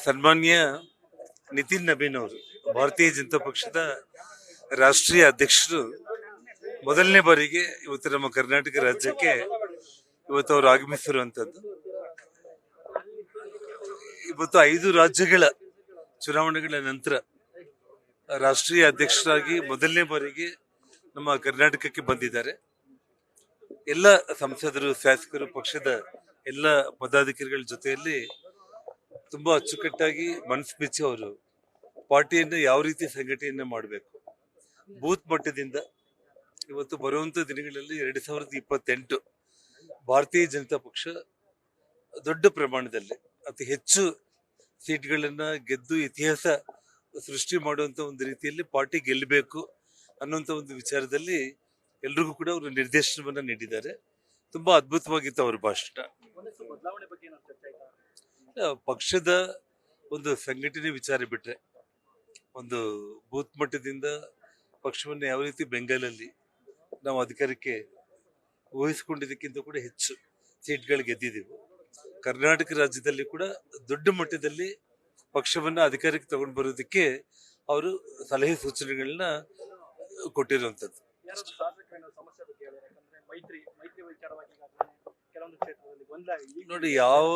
ಸನ್ಮಾನ್ಯ ನಿತಿನ್ ನಬೀನ್ ಅವರು ಭಾರತೀಯ ಜನತಾ ಪಕ್ಷದ ರಾಷ್ಟ್ರೀಯ ಅಧ್ಯಕ್ಷರು ಮೊದಲನೇ ಬಾರಿಗೆ ಇವತ್ತು ನಮ್ಮ ಕರ್ನಾಟಕ ರಾಜ್ಯಕ್ಕೆ ಇವತ್ತು ಅವರು ಆಗಮಿಸಿರುವಂತದ್ದು. ಇವತ್ತು 5 ರಾಜ್ಯಗಳ ಚುನಾವಣೆಗಳ ನಂತರ ರಾಷ್ಟ್ರೀಯ ಅಧ್ಯಕ್ಷರಾಗಿ ಮೊದಲನೇ ಬಾರಿಗೆ ನಮ್ಮ ಕರ್ನಾಟಕಕ್ಕೆ ಬಂದಿದ್ದಾರೆ. ಎಲ್ಲ ಸಂಸದರು, ಶಾಸಕರು, ಪಕ್ಷದ ಎಲ್ಲ ಪದಾಧಿಕಾರಿಗಳ ಜೊತೆಯಲ್ಲಿ ತುಂಬಾ ಅಚ್ಚುಕಟ್ಟಾಗಿ ಮನಸ್ಸು ಬಿಚ್ಚಿ ಅವರು ಪಾರ್ಟಿಯನ್ನು ಯಾವ ರೀತಿ ಸಂಘಟನೆ ಮಾಡಬೇಕು, ಬೂತ್ ಮಟ್ಟದಿಂದ ಇವತ್ತು ಬರುವಂತ ದಿನಗಳಲ್ಲಿ 2028 ಭಾರತೀಯ ಜನತಾ ಪಕ್ಷ ದೊಡ್ಡ ಪ್ರಮಾಣದಲ್ಲಿ ಅತಿ ಹೆಚ್ಚು ಸೀಟ್ಗಳನ್ನ ಗೆದ್ದು ಇತಿಹಾಸ ಸೃಷ್ಟಿ ಮಾಡುವಂತ ಒಂದು ರೀತಿಯಲ್ಲಿ ಪಾರ್ಟಿ ಗೆಲ್ಲಬೇಕು ಅನ್ನುವಂತ ಒಂದು ವಿಚಾರದಲ್ಲಿ ಎಲ್ರಿಗೂ ಕೂಡ ಅವರು ನಿರ್ದೇಶನವನ್ನ ನೀಡಿದ್ದಾರೆ. ತುಂಬಾ ಅದ್ಭುತವಾಗಿತ್ತು ಅವರ ಭಾಷಣ. ಪಕ್ಷದ ಒಂದು ಸಂಘಟನೆ ವಿಚಾರ ಬಿಟ್ರೆ ಒಂದು ಬೂತ್ ಮಟ್ಟದಿಂದ ಪಕ್ಷವನ್ನು ಯಾವ ರೀತಿ ಬೆಂಗಾಲಲ್ಲಿ ನಾವು ಅಧಿಕಾರಕ್ಕೆ ಊಹಿಸಿಕೊಂಡಿದ್ದಕ್ಕಿಂತ ಕೂಡ ಹೆಚ್ಚು ಸೀಟ್ಗಳು ಗೆದ್ದಿದ್ದೀವಿ. ಕರ್ನಾಟಕ ರಾಜ್ಯದಲ್ಲಿ ಕೂಡ ದೊಡ್ಡ ಮಟ್ಟದಲ್ಲಿ ಪಕ್ಷವನ್ನ ಅಧಿಕಾರಕ್ಕೆ ತಗೊಂಡು ಬರೋದಕ್ಕೆ ಅವರು ಸಲಹೆ ಸೂಚನೆಗಳನ್ನ ಕೊಟ್ಟಿರುವಂತದ್ದು. ನೋಡಿ, ಯಾವ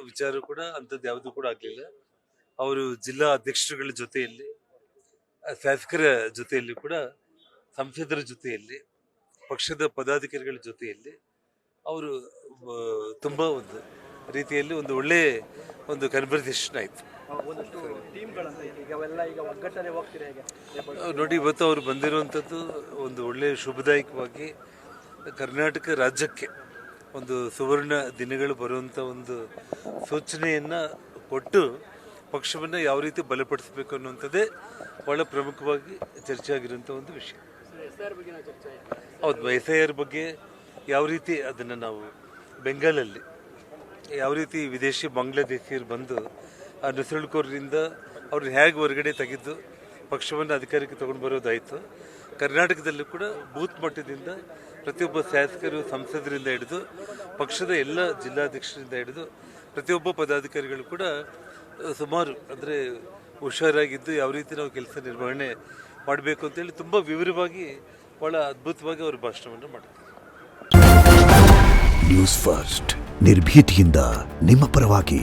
ವಿಚಾರ ಕೂಡ ಅಂತದ್ದು ಯಾವುದು ಕೂಡ ಆಗ್ಲಿಲ್ಲ. ಅವರು ಜಿಲ್ಲಾ ಅಧ್ಯಕ್ಷರುಗಳ ಜೊತೆಯಲ್ಲಿ, ಶಾಸಕರ ಜೊತೆಯಲ್ಲಿ ಕೂಡ, ಸಂಸದರ ಜೊತೆಯಲ್ಲಿ, ಪಕ್ಷದ ಪದಾಧಿಕಾರಿಗಳ ಜೊತೆಯಲ್ಲಿ ಅವರು ತುಂಬಾ ಒಂದು ರೀತಿಯಲ್ಲಿ ಒಂದು ಒಳ್ಳೆ ಒಂದು ಕನ್ವರ್ಸೇಷನ್ ಆಯ್ತು. ನೋಡಿ, ಇವತ್ತು ಅವರು ಬಂದಿರುವಂಥದ್ದು ಒಂದು ಒಳ್ಳೆ ಶುಭದಾಯಕವಾಗಿ ಕರ್ನಾಟಕ ರಾಜ್ಯಕ್ಕೆ ಒಂದು ಸುವರ್ಣ ದಿನಗಳು ಬರುವಂತ ಒಂದು ಸೂಚನೆಯನ್ನ ಕೊಟ್ಟು ಪಕ್ಷವನ್ನ ಯಾವ ರೀತಿ ಬಲಪಡಿಸಬೇಕು ಅನ್ನುವಂಥದ್ದೇ ಬಹಳ ಪ್ರಮುಖವಾಗಿ ಚರ್ಚೆ ಆಗಿರುವಂತ ಒಂದು ವಿಷಯ. ಹೌದು, SIR ಬಗ್ಗೆ ಯಾವ ರೀತಿ ಅದನ್ನ ನಾವು ಬೆಂಗಾಲಲ್ಲಿ ಯಾವ ರೀತಿ ವಿದೇಶಿ ಬಾಂಗ್ಲಾದೇಶಿಯರು ಬಂದು ಆ ನುಸುಳುಕೋರರಿಂದ ಅವ್ರನ್ನ ಹೇಗೆ ಹೊರಗಡೆ ತೆಗೆದು ಪಕ್ಷವನ್ನು ಅಧಿಕಾರಕ್ಕೆ ತಗೊಂಡು ಬರೋದಾಯಿತು, ಕರ್ನಾಟಕದಲ್ಲೂ ಕೂಡ ಬೂತ್ ಮಟ್ಟದಿಂದ ಪ್ರತಿಯೊಬ್ಬ ಶಾಸಕರು, ಸಂಸದರಿಂದ ಹಿಡಿದು ಪಕ್ಷದ ಎಲ್ಲ ಜಿಲ್ಲಾಧ್ಯಕ್ಷರಿಂದ ಹಿಡಿದು ಪ್ರತಿಯೊಬ್ಬ ಪದಾಧಿಕಾರಿಗಳು ಕೂಡ ಸುಮಾರು ಅಂದರೆ ಹುಷಾರಾಗಿದ್ದು ಯಾವ ರೀತಿ ನಾವು ಕೆಲಸ ನಿರ್ವಹಣೆ ಮಾಡಬೇಕು ಅಂತೇಳಿ ತುಂಬ ವಿವರವಾಗಿ ಬಹಳ ಅದ್ಭುತವಾಗಿ ಅವರು ಭಾಷಣವನ್ನು ಮಾಡ್ತಾರೆ. ನ್ಯೂಸ್ ಫಸ್ಟ್, ನಿರ್ಭೀತಿಯಿಂದ ನಿಮ್ಮ ಪರವಾಗಿ.